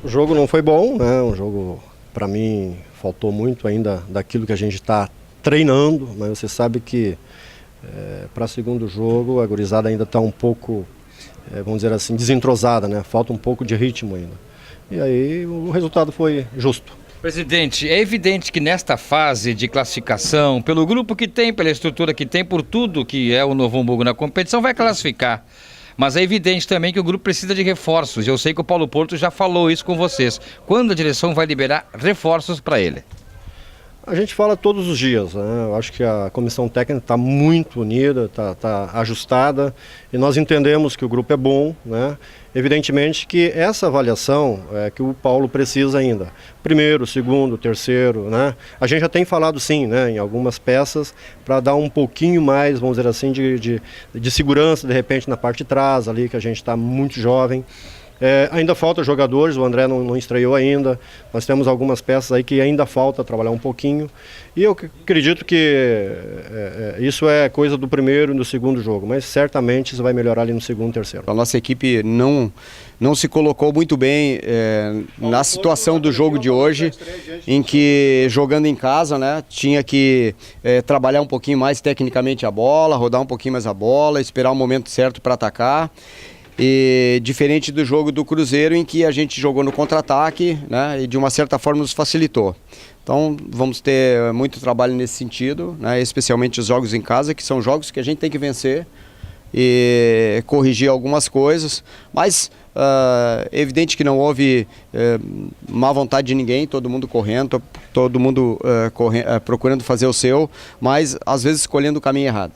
O jogo não foi bom, né? Um jogo, para mim, faltou muito ainda daquilo que a gente está treinando, mas você sabe que para segundo jogo a gurizada ainda está um pouco, vamos dizer assim, desentrosada, né? Falta um pouco de ritmo ainda. E aí o resultado foi justo. Presidente, é evidente que nesta fase de classificação, pelo grupo que tem, pela estrutura que tem, por tudo que é o Novo Hamburgo na competição, vai classificar. Mas é evidente também que o grupo precisa de reforços. Eu sei que o Paulo Porto já falou isso com vocês. Quando a direção vai liberar reforços para ele? A gente fala todos os dias, né? Eu acho que a comissão técnica está muito unida, está ajustada, e nós entendemos que o grupo é bom, né? Evidentemente que essa avaliação é que o Paulo precisa ainda. Primeiro, segundo, terceiro, né? A gente já tem falado sim, né, em algumas peças, para dar um pouquinho mais, vamos dizer assim, de segurança, de repente, na parte de trás ali, que a gente está muito jovem. Ainda falta jogadores, o André não estreou ainda, nós temos algumas peças aí que ainda falta trabalhar um pouquinho, e eu acredito que isso é coisa do primeiro e do segundo jogo, mas certamente isso vai melhorar ali no segundo e terceiro. A nossa equipe não se colocou muito bem na situação do jogo de hoje, em que jogando em casa, né, tinha que trabalhar um pouquinho mais tecnicamente a bola, rodar um pouquinho mais a bola, esperar o momento certo para atacar. E diferente do jogo do Cruzeiro, em que a gente jogou no contra-ataque, né, e de uma certa forma nos facilitou. Então vamos ter muito trabalho nesse sentido, né, especialmente os jogos em casa, que são jogos que a gente tem que vencer e corrigir algumas coisas, mas é evidente que não houve má vontade de ninguém, todo mundo correndo, todo mundo procurando fazer o seu, mas às vezes escolhendo o caminho errado.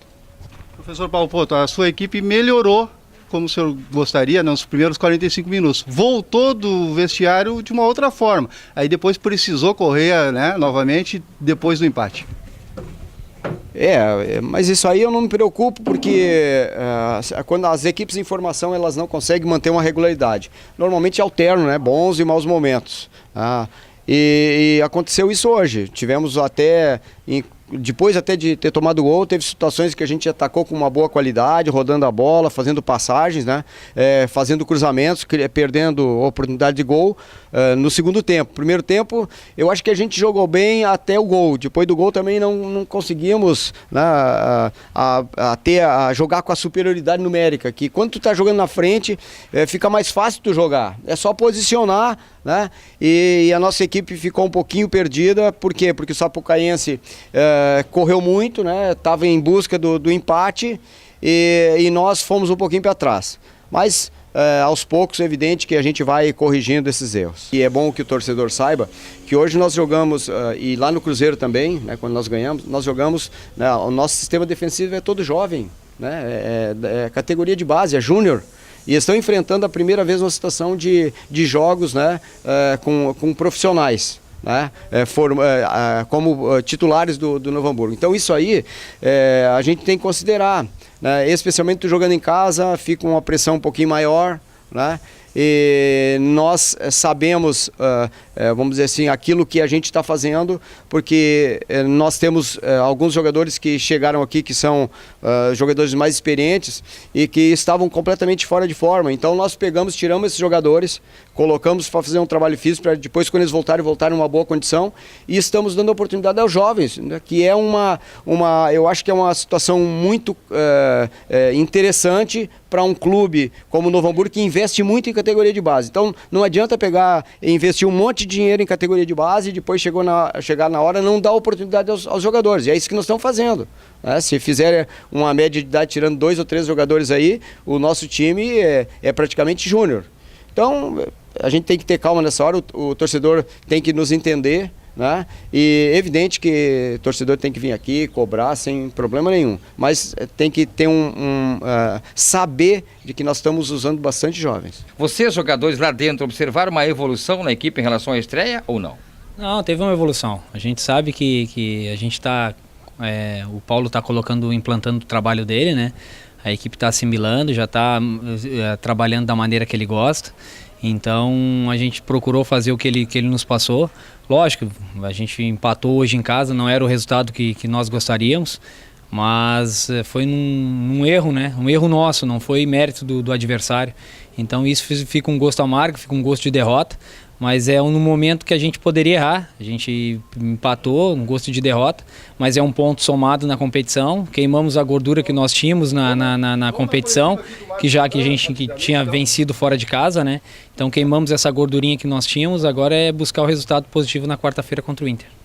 Professor Paulo Porto, a sua equipe melhorou como o senhor gostaria, nos primeiros 45 minutos. Voltou do vestiário de uma outra forma. Aí depois precisou correr, né, novamente, depois do empate. Mas isso aí eu não me preocupo, porque quando as equipes em formação elas não conseguem manter uma regularidade. Normalmente alternam, né, bons e maus momentos. E aconteceu isso hoje. Tivemos depois até de ter tomado o gol, teve situações que a gente atacou com uma boa qualidade, rodando a bola, fazendo passagens, né? Fazendo cruzamentos, perdendo oportunidade de gol no segundo tempo. Primeiro tempo, eu acho que a gente jogou bem até o gol. Depois do gol também não conseguimos, né, jogar com a superioridade numérica, que quando tu tá jogando na frente, fica mais fácil tu jogar. É só posicionar, né? E a nossa equipe ficou um pouquinho perdida. Por quê? Porque o Sapucaense correu muito, né? Estava em busca do empate e nós fomos um pouquinho para trás. Mas aos poucos é evidente que a gente vai corrigindo esses erros. E é bom que o torcedor saiba que hoje nós jogamos, e lá no Cruzeiro também, né, quando nós ganhamos, nós jogamos, né, o nosso sistema defensivo é todo jovem, né, é categoria de base, é júnior. E estão enfrentando a primeira vez uma situação de jogos, né, com profissionais, né, como titulares do Novo Hamburgo. Então isso aí a gente tem que considerar, né, especialmente jogando em casa, fica uma pressão um pouquinho maior, né, e nós sabemos, vamos dizer assim, aquilo que a gente está fazendo, porque nós temos alguns jogadores que chegaram aqui que são jogadores mais experientes e que estavam completamente fora de forma. Então nós tiramos esses jogadores, colocamos para fazer um trabalho físico para depois, quando eles voltarem em uma boa condição, e estamos dando oportunidade aos jovens, né, que é eu acho que é uma situação muito interessante para um clube como o Novo Hamburgo, que investe muito em categoria de base. Então não adianta pegar e investir um monte de dinheiro em categoria de base e depois chegar na hora não dar oportunidade aos jogadores. E é isso que nós estamos fazendo, né? Se fizerem uma média de idade tirando 2 ou 3 jogadores aí, o nosso time é praticamente júnior. Então a gente tem que ter calma nessa hora, o torcedor tem que nos entender, né? E é evidente que o torcedor tem que vir aqui cobrar sem problema nenhum, mas tem que ter saber de que nós estamos usando bastante jovens. Vocês, jogadores lá dentro, observaram uma evolução na equipe em relação à estreia ou não? Não, teve uma evolução. A gente sabe que a gente está, o Paulo está implantando o trabalho dele, né? A equipe está assimilando, já está trabalhando da maneira que ele gosta. Então a gente procurou fazer o que ele nos passou. Lógico, a gente empatou hoje em casa, não era o resultado que nós gostaríamos, mas foi num erro, né? Um erro nosso, não foi mérito do adversário. Então isso fica um gosto amargo, fica um gosto de derrota, mas é no momento que a gente poderia errar. A gente empatou, um gosto de derrota, mas é um ponto somado na competição. Queimamos a gordura que nós tínhamos na competição, que já que a gente tinha vencido fora de casa, né? Então queimamos essa gordurinha que nós tínhamos, agora é buscar o resultado positivo na quarta-feira contra o Inter.